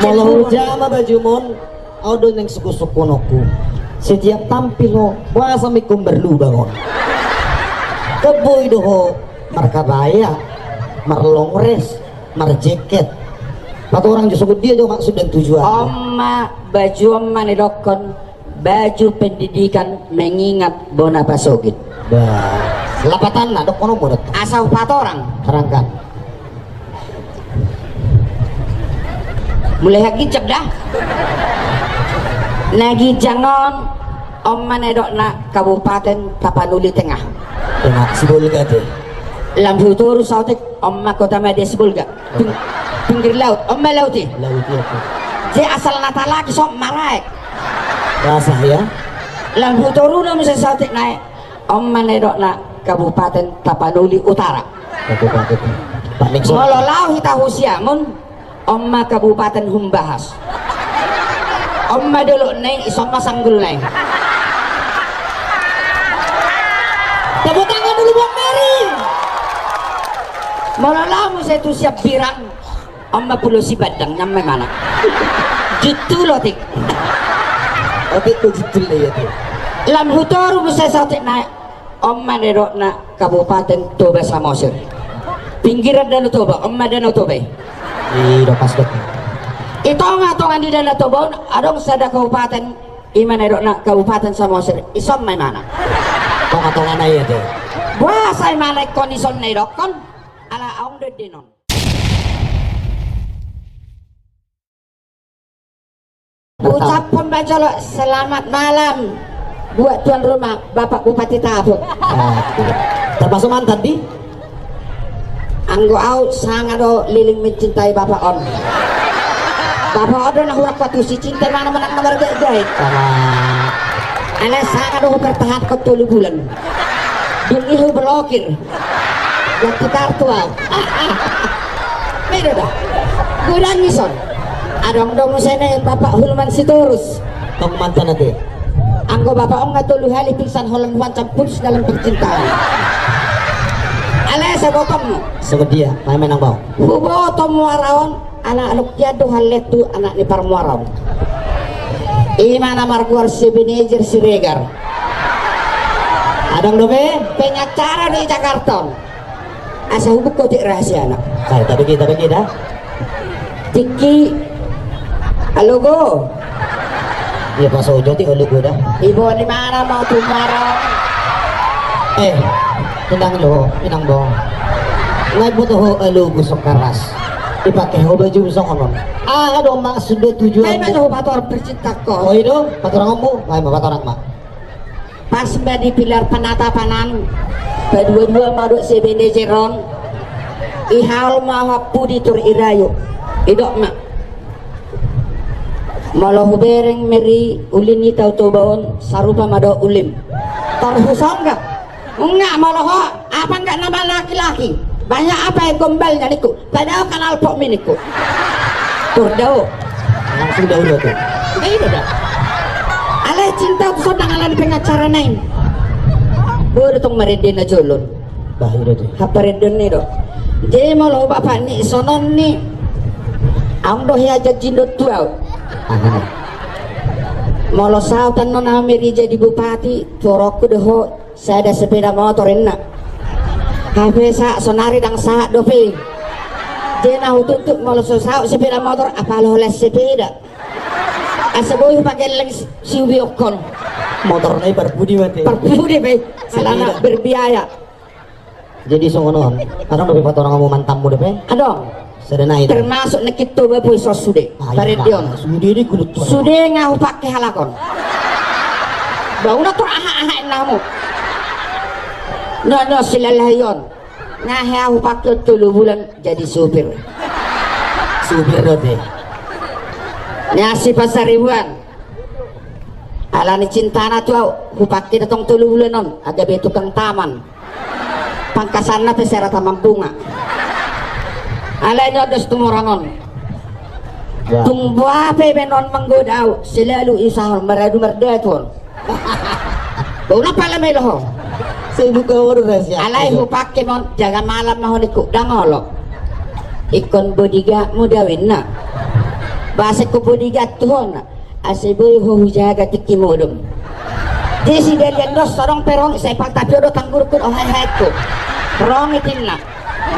Malah jama baju mon, audo yang suku-suku noku. Setiap tampil ho, bahasa mikum berlu bangun. Keboy doho, markabaya, marlongres, marjaket. Atau orang justru dia juga maksud dan tujuan. Oma baju oma nidokon baju pendidikan mengingat bona pasogit. Bah, lapatan nak dok kono mulut. Asal pat orang. Terangkan. Mulai hagijak dah. Nagi jangan oma nidok na Kabupaten Tapanuli Tengah. Tengah Sibulga deh. Lampu turus sautik oma kota Media Sibulga. Pinggir laut, oma lauti. Laut itu. Jadi asal nata lagi sok maraek. Rasa ya. Lampu turun mesti sautik naik. Oma nidok na Kabupaten Tapanuli Utara. Kabupaten Pak Nixon. Mololau hita husiamun Oma Kabupaten Humbahas. Oma dulu neng isoma sanggul neng. Tepuk tangan dulu buat Mary. Mololau mesti itu siap birang. Oma Pulau Sibadang nyampe mana? Gitu loh tik. Oke itu judul ya tuh. Lam hutoru mesti sautik naik. Oma nero na Kabupaten Toba Samosir. Pinggiran Danau Toba, Oma Danau Toba. Iya pas dok. Itu ngatongan di Danau Toba, adong sada Kabupaten Iman nero na Kabupaten Samosir. Isom may mana? Tongan aja deh. Wah saya mana kondison nero kon ala aung de dinon. Ucap pembacolo selamat malam buat tuan rumah Bapak Bupati Tabuk. Termasuk mantan di? Anggo au sangat do liling mencintai Bapak On. Bapak On do nahurak patu si cinta mana menang nomor gede. Ana sangat do bertahan ke 3 bulan. Bingihu blokir. Yang kita artua. Beda dah. Gudang ngison. Adong dong sene Bapak Hulman Sitorus. Tong mantan nanti. Anggo Bapak Om ngatulu hali pingsan holang wancam putus dalam percintaan. Ala sabotom. Sebut dia, main menang bau. Hubo tomu araon anak jatuh haletu anak ni parmuaraon. Imana marguar si manajer si Regar. Adong dobe pengacara di Jakarta. Asa hubuk kau tik rahasia anak. Saya tapi kita. Tiki halo go. Iya pas ojo ti ulu gue dah. Ibu di mana mau tumara? Inang dong. Ngai butuh ulu gusok keras. Dipakai ho baju busok konon. Aduh maksud tujuan. Saya mau pator bercinta kok. Oh itu patorang kamu, ngai patorang mak. Pas mbak di pilar penatapanan, kedua-dua maduk sebene jeron. Ihal mahapu ditur irayu. Idok mak. Malah bereng meri ulin ni tau baon sarupa mado ulim. Terhusong enggak? Enggak malah apa enggak nama laki-laki? Banyak apa yang gombalnya niku? Padahal kanal pok miniku. Tuh dau. Langsung dahulu tuh. Itu dah. Ale cinta tuh sedang ala di pengacara nain. Baru tong merindina jolon. Bahaya tuh. Haparindon ni do. Jadi malah bapak ni sonon ni. Ang doh ya jindot tuau. Molo sautan non amiri jadi bupati corokku deho saya ada sepeda motor enak HP sa sonari dang sa dope dia nah tutup molo so sau sepeda motor apa lo les sepeda asa boy pakai leng siubiokon Motornya berbudi mati. berbudi be selana berbiaya Jadi songonon kadang lebih patorang kamu mantammu deh pe. adong Sedena itu. termasuk nekito bapu sos sude paredion Sude ini kulit tua. sude ngau pakai halakon bau na tur aha namu no silalayon ngahe aku pakai 3 bulan jadi supir Supir deh. nyasi pasar ribuan alani cintana tuh aku pakai datang 3 bulan non ada be tukang taman pangkasanna pesera taman bunga alanya ada setumorangon tunggu apa benon menggodau selalu isahol meradu merdeton bau pala meloh Saya buka warung rahasia. alai hu pakai mon jaga malam mahon ikut dangolo ikon bodiga mudawin na Bahasa ko bodyguard tuhon. Asiboy hujaga tikimodom. Di si Delian dos sorong perong saya pagtapio do tanggur kun oh hai ko. Perong itin na.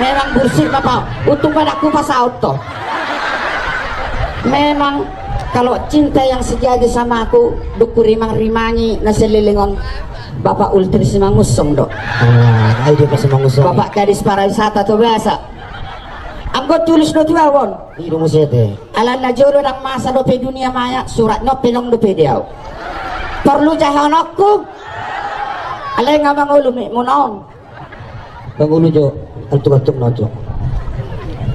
Memang bersih bapak. Untung pada aku pas auto. Memang kalau cinta yang sejati sama aku duku rimang-rimangi nasi lilingon bapak ultris mangusong do. Ayo dia pasti mangusong. Bapak gadis pariwisata tuh biasa. Anggot tulis do tuawon. Ido mo sete. Alam na jolo ng masa do pe dunia maya surat no pelong do pe diaw. Perlu jahan aku. Alay nga mga ulumi mo noon. Pangulo jo, altuk-altuk no jo.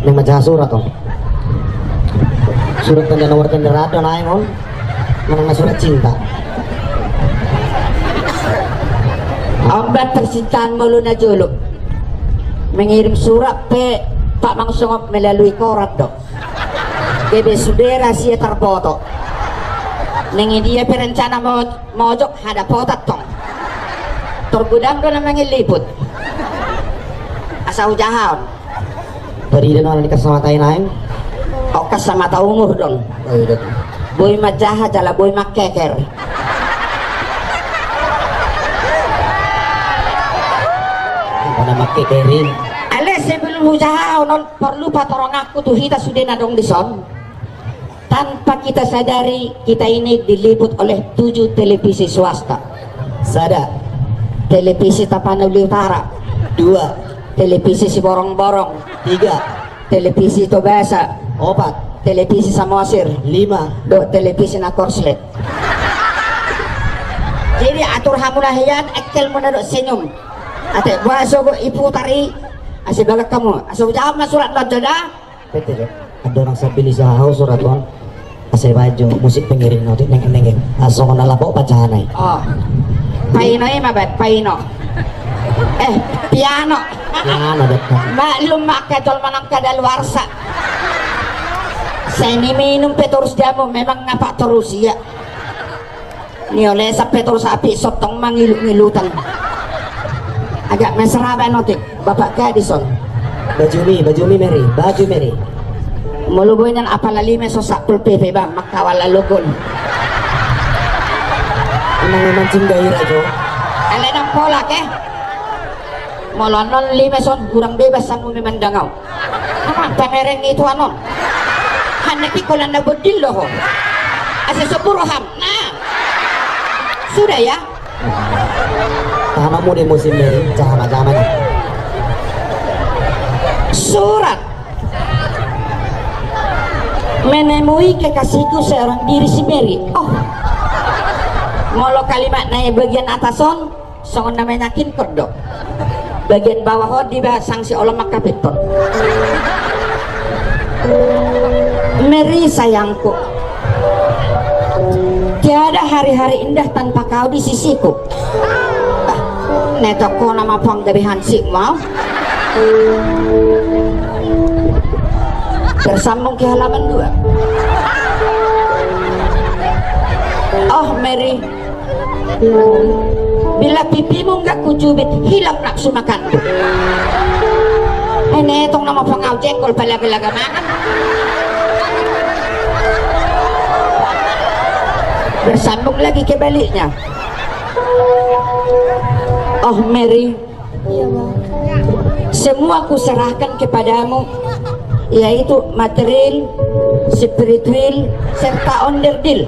Nang majaha surat oh. Surat kan nomor kendaraan na ayon. Manang surat cinta. Ambat percintaan mo na jolo. Mengirim surat pe Pak Mangsungop melalui korat dok. Bebe sudera siya terfoto. Nengi dia perencana mojok hada potat tong. Tergudang do namanya liput. Asa ujahan. Dari dan orang dikasih matain aing. Okas sama ta umur dong. Ayo dah. Boy majaha jala boy makeker. Pada make kerin. Sebelum usaha non perlu patorong aku tuh kita sudah nadong di son tanpa kita sadari kita ini diliput oleh 7 televisi swasta. Sada. Televisi Tapanuli Utara 2, televisi si Borong-Borong 3, televisi Tobasa 4, televisi Samosir 5. televisi na Korslet. Jadi atur hamulahian ekel menadok senyum ate baso go iputari asih balak kamu asal jawab mas surat dah. Betul. Ada orang sabili sahau surat on. Asal baju musik pengiring nanti neng. Asal kena lapok pacahanai. Oh, paino mabat paino. Piano. Piano dekat. Maklum mak kadal manang kadaluarsa. Saya ini minum petrus jamu memang ngapa terus ya. Ni oleh sa petrus api sotong mangilu-ngilutan. Agak mesra banget Bapak Gadison. Baju mi Mary, baju Mary. Muluboy nan apalali me so saktul pepe ba makawala lugon. Inang mancing gairah jo. Alay ng pola ke. Molonon lime son kurang bebas sang umimandangau. Aman pamereng itu anon. Hanaki ko lang nabudil ho. Asa suburuham. Nah. Sudah ya. Tahan mo di musim Mary, cahama-cahama na. Surat menemui kekasihku seorang diri si Mary. Oh, molo kalimat naik bagian atason songon namanya kin kerdok bagian bawah di sanksi olah makapiton. Mary sayangku, tiada hari-hari indah tanpa kau di sisiku. Netok ko nama pang dari hansik mau bersambung ke halaman 2. Oh Mary, bila pipimu nggak kucubit hilang nafsu makan. Ini itong nama pangau jengkol palaga-laga makan. Bersambung lagi ke baliknya. Oh Mary, semua kuserahkan kepadamu, yaitu material, spiritual, serta onderdil.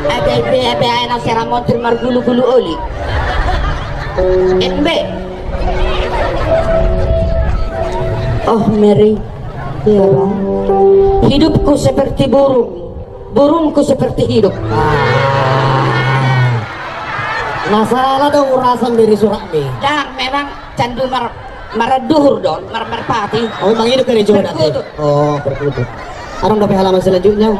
Ada biaya-biaya na seramon termar gulu-gulu oli. NB. Oh Mary, ya bang. Hidupku seperti burung, burungku seperti hidup. Masalah dong urasan dari surat ni. Dan memang candu maraduhur don, merpati. Oh, memang itu kali juga nanti. Oh, berkutut. Arang dapat halaman selanjutnya.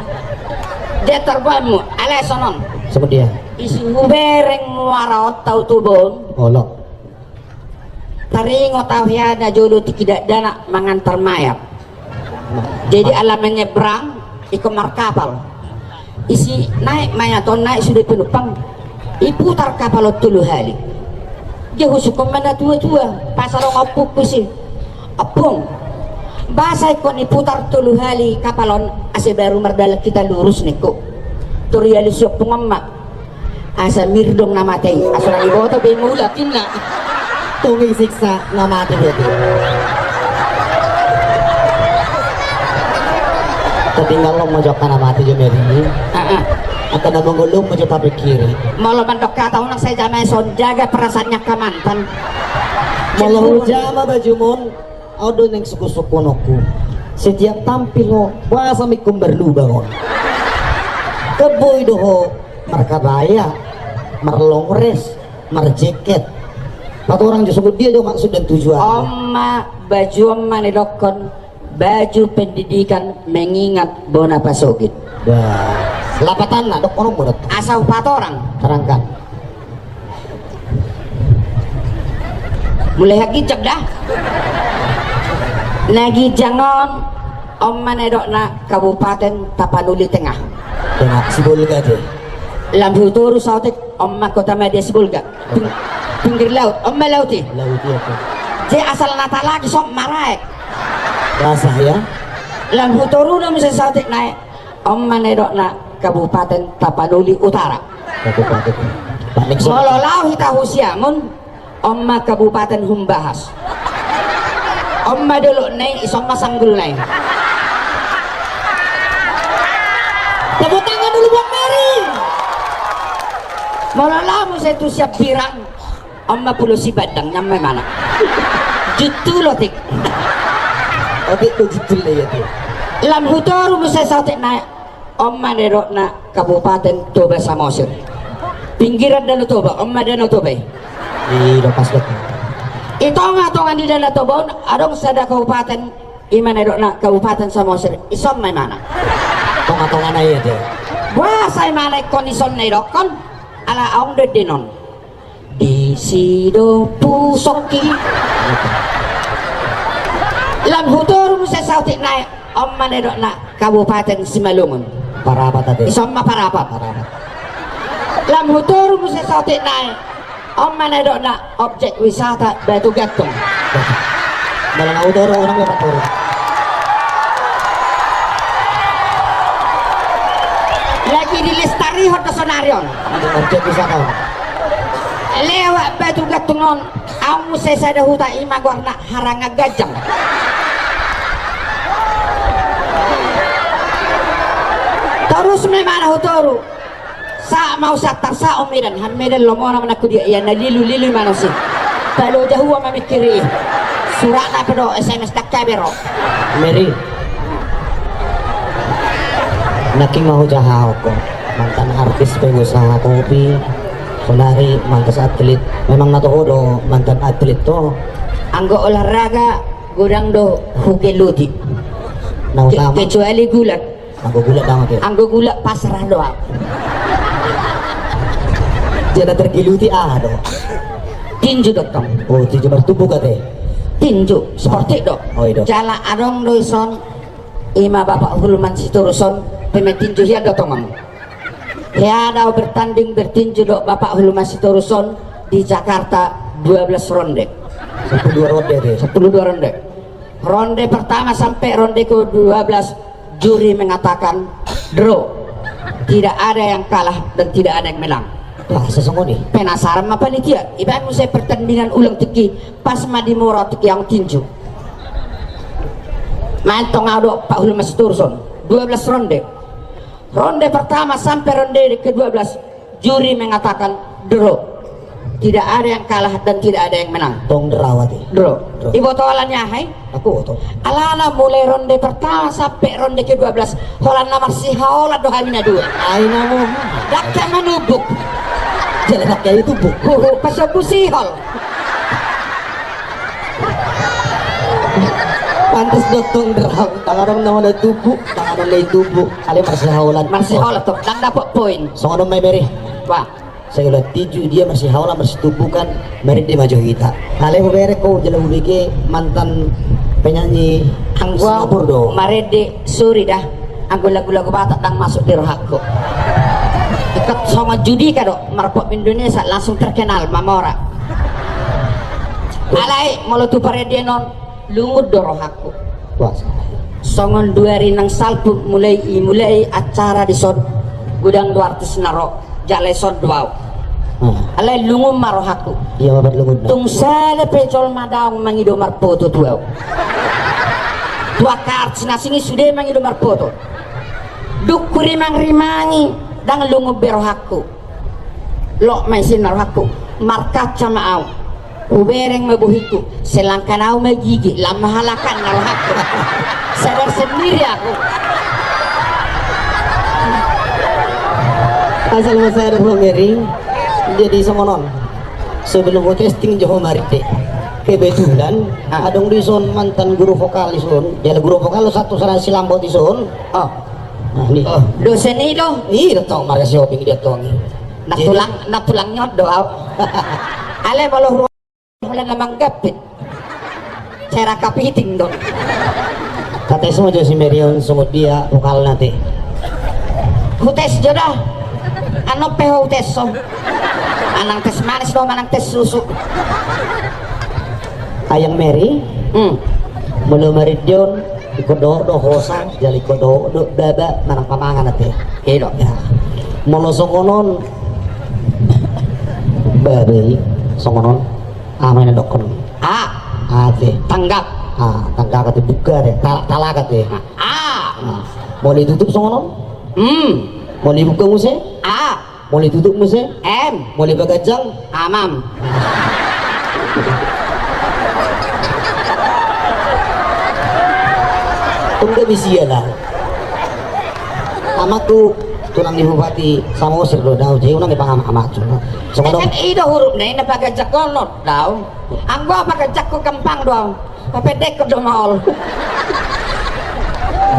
Dia terbuatmu, alay sonon. Seperti dia. Isi bereng muaraot tau tubon. Olok. Taringo tau hiada jodoh tidak dana mengantar mayat. Jadi alaman nyebrang, ikomar kapal. Isi naik mayat, naik sudah penumpang. Iputar kapal tulu hali. Dia husukom mana tua-tua pasarong opuk kusi. Apung. Basay ko ni putar tuluhali kapalon asa baru mardala kita lurus niko. Turialis yok pungama. Asa mirdong namatay. Asa nang iboto bay mula kinna. Tungi siksa namati dito. Ketinggal lo mo jok namati jo Mary. At na mangulong mo jo tapi kiri. Molo mandok kata unang saya jamay son jaga perasaannya ka mantan. Malah jama baju mon, audo neng suku-suku noku. Setiap tampil ho, bahasa mikum berlubangon. Keboy doho, markabaya, marlongres, marjeket. Satu orang justru dia do maksud dan tujuan. Oma baju oma nilokon baju pendidikan mengingat bona pasogit. Bah, lapatan lah dok orang muda. Asal 4 orang. Terangkan. Mulai hagijak dah. Nagi jangon om manedok na Kabupaten Tapanuli Tengah. Tengah si Bulga deh. Lampu turu sautik om kota media si Bulga. Pinggir laut, om lauti. Laut dia tuh. Je asal nata lagi sok maraek. Rasa ya. Lampu turu na mesti sautik naik om manedok na Kabupaten Tapanuli Utara. Kabupaten. Pak Nixon. Mololau hita husiamun Omma Kabupaten Humbahas. Omma dulu nai isong masanggul nai. Tepuk tangan dulu buat Mary. Mololau musa itu siap pirang. Omma Pulau Sibadang nyampe mana? Jutu lotik. Oke tuh judul ya tuh. Lam hutoru musa sautik nai. Omma nerok na Kabupaten Toba Samosir. Pinggiran Danau Toba. Omma Danau Toba. Di lepas depan. Ito nga tongan di Danau Toba adong sada kabupaten imana do na Kabupaten Samosir isom may mana. Tonga-tonga na iya deh. Wah say mana kondison na idokon ala aong de dinon. Di sido pusoki. Lam hutor mo sa sautik na om manado na Kabupaten Simalungun. Parapat tadi. Isom maparapat. Parapat. Lam hutor mo sa sautik na om manado na objek wisata Batu Gatong. Malang outdoor orang dapat turun. Lagi di lestari hoto sonarion. Objek wisata. Lewat Batu Gatungon amu sesada huta ima warna haranga gajang. Terus memana hutoru sa mau satar sa omedan han medan lomona mana kudia ya na lilu mana sih kalau jauh ama mikiri surat apa do SMS tak kabero Mary. Naking mau jahau ko. Mantan artis pengusaha kopi. Sonari mantan atlet. Memang nato do mantan atlet to. anggo olahraga gudang do hugeluti Nah utama. kecuali gulat Aku gula dama ke. anggo gulat pasrah doang. Jangan tergiluti do. Tinju dokter Oh tujuh bertubuh kate. tinju seperti dok Oh itu. jala adong doison ima bapak huluman situruson pemain tinju ya dotongan ya ada bertanding bertinju dok bapak huluman situruson di Jakarta 12 ronde 12 ronde deh. 12 ronde ronde pertama sampai ronde ke 12 juri mengatakan draw tidak ada yang kalah dan tidak ada yang menang. Wah sesungguhnya nih. Penasaran apa nih dia? Ibarat saya pertandingan ulang teki pas madi moro teki yang tinju. Mantong ado Pak Hulmas Turson 12 ronde. Ronde pertama sampai ronde ke-12 juri mengatakan draw. Tidak ada yang kalah dan tidak ada yang menang. Tong derawati. Draw. Draw. Ibu toalannya hai. Aku tuh. Alana mulai ronde pertama sampai ronde ke-12 holan nomor si haola dohalina dua. Aina mo. Dakka manubuk. Jalan kayak itu bu. Pasoku sihol. Pantes dotong derang. Tangan nama ada tubuh. Tangan ada tubuh. Kali masih haulan. Masih haola tuh. Dan dapat poin. Songono may Mary. Wah. Saya udah tiju dia masih haulan masih tubuh kan. Mary dia maju kita. Kali mau bere kau jalan ubike mantan penyanyi Anggua Singapura do. marede suri dah. Anggo lagu-lagu Batak dan masuk di rohakku. Dekat sama judi kado marpok Indonesia langsung terkenal Mamora. Alai molo tu paredenon lungud do rohakku. puasa. Songon 2 rinang salbu mulai acara di sod gudang 200 naro jale sod dua. Alay lungum maro haku. Iya babat lungud. Tung sale pecol madang mangido marpoto tuaw. Tua karts nasingi sudah mangido marpoto. Duk kurimang-rimangi dang lungo bero haku. Lo may sinar haku. Markat sama au. Ubereng mabuhiku. Selangkan au magigi. Lamahalakan naro haku. Sadar sendiri aku. Asal masa ada ngering. Jadi semonon. Sebelum gue casting Johor Marite. Kebetulan adong di son mantan guru vokal di son. Jadi guru vokal satu sana silambot di son. Oh. Nah, ini. Dosen itu. Iya, tau marga shopping dia tong. Natulang nyot doa. Ale balo mulai namang gapit. Cara kapiting dong. Kata semua Josi Merion sumut dia vokal nanti. Hutes jodoh. Ano peho hutes so. Anang tes manis do manang tes susu. Ayang Mary, belum Maridion, ikodo do hosa, jali kodo do dada manang pamangan nanti. Kilo. Ya, mono songonon, babi songonon, aman dokon. Ate, Tanggap. tangga kate buka deh, tala kate. Mau ditutup songonon? Mau dibuka muse? Mau ditutup muse? Mau dibagajang? Amam. Tunggu bisia lah. Amaku tunang di bupati Samosir do daw jay unang ipang amak cuma. Songonon. Kan ida huruf na ina pagajak kolot daw. Ang gua pagajak ko kampang daw. Papedek ko do maol.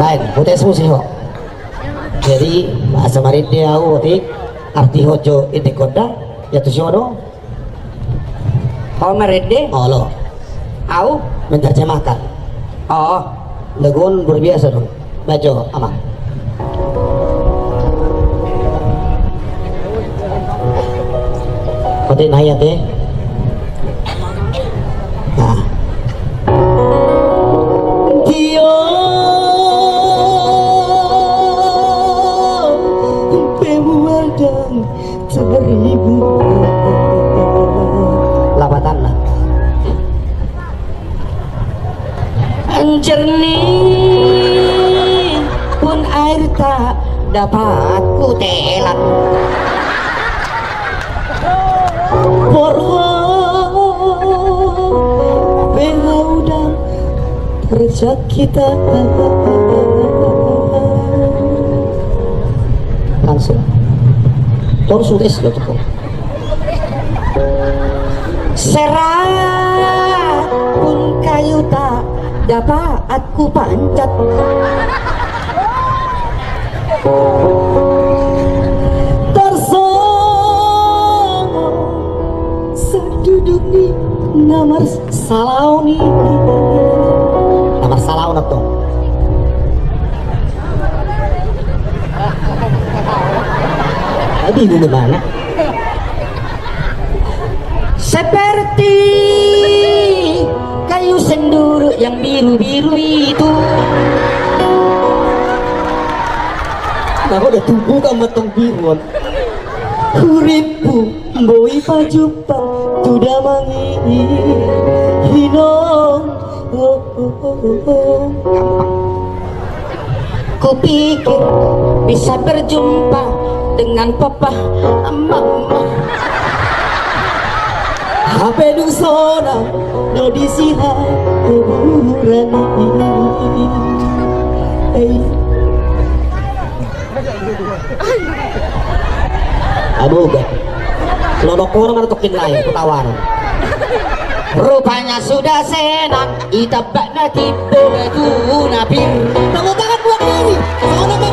Baik, putes musi ho. Jadi bahasa Marite aku otik arti hojo itu koda ya tu siodo. Oh merede. Allah Au. menerjemahkan. Oh. Legon luar biasa dong. Bajo aman. Kote naya teh. Nah. Tio pemuadang seribu lapatan lah. Jernih pun air tak dapat ku telan. Porho udah kerja kita langsung terus sudah sudah cukup. Serat pun kayu tak dapat ku pancat. Tersongong seduduk di namar salau nih. Namar salau nak dong. Bingung gimana? Seperti kayu sendur yang biru-biru itu. Nah, udah tumbuh sama tong biruan. Huripu mboi pajumpa tuda mangi hinong. Gampang. Kupikir bisa berjumpa dengan papa mama. Hape dung sona no disiha kuburan. Aduga lodok orang atau kinlay ketawaran. Rupanya sudah senang itabak na tipe baju napir. Tepuk tangan buat diri. Soalnya